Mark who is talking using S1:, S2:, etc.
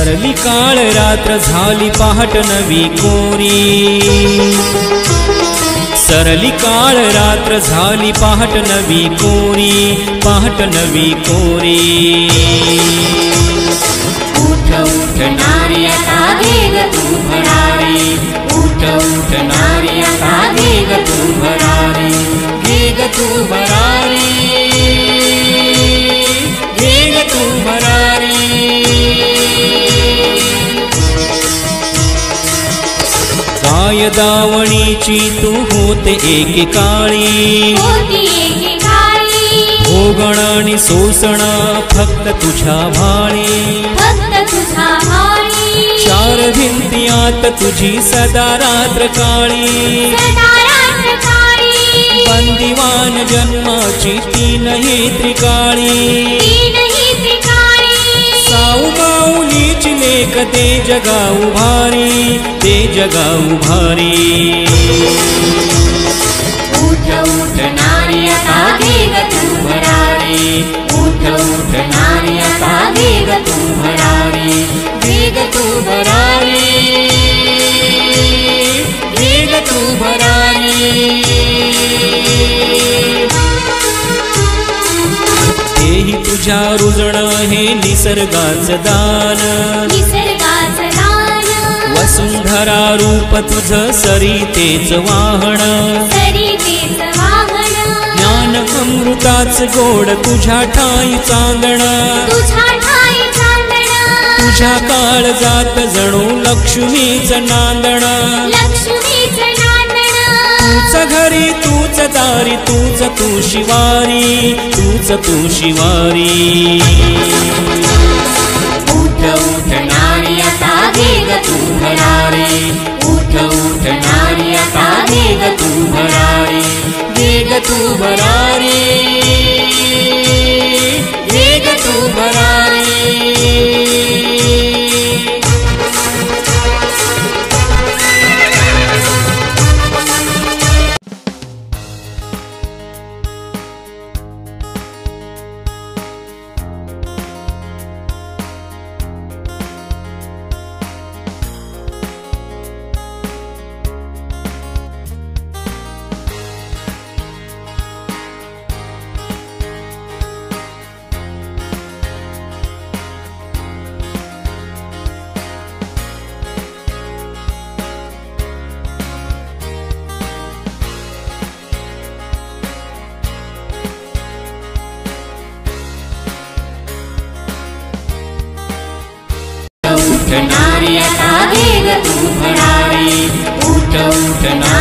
S1: सरली काळ रात्र झाली पहाट नवी कोरी, सरली काळ रात्र झाली पहाट नवी कोरी, पहाट नवी कोरी।
S2: उठ उठ नारी आता वेग तू भरारी, उठ उठ नारी आता वेग तू भरारी, वेग तू भरारी, वेग तू भरारी।
S1: काय दावणीची तू होते एकेकाळी, भोगण आणि सोसण फक्त तुझ्या भाळी, चार भिंतीयात तुझी सदा रात्र काळी, बंदिवान जन्माची तीनही त्रिकाळी, साऊ माऊलीची लेक ते जगा उभारी, ते जगा उभारी।
S2: उठ उठ नारी आता वेग तू भरारी, उठ उठ नारी आता वेग तू भरारी, वेग तू भरारी, वेग तू भरारी।
S1: हेही तुझ्या रुजण हे निसर्गाचं दान, वसुंधरा रूप तुझ सरितेच वाहन, ज्ञान अमृताच गोड तुझ्या ठाई चांदण, तुझ्या काळजात जणू लक्ष्मीच नांदण, तूच घरी तूच दारी तूच तू शिवारी, तूच तू शिवारी।
S2: उठ उठ नारी आता वेग तू भरारी, उठ उठ नारी आता वेग तू भरारी, वेग तू भरारी, वेग तू भरारी। उठ नारी आता वेग तू भरारी, उठ उठ नारी।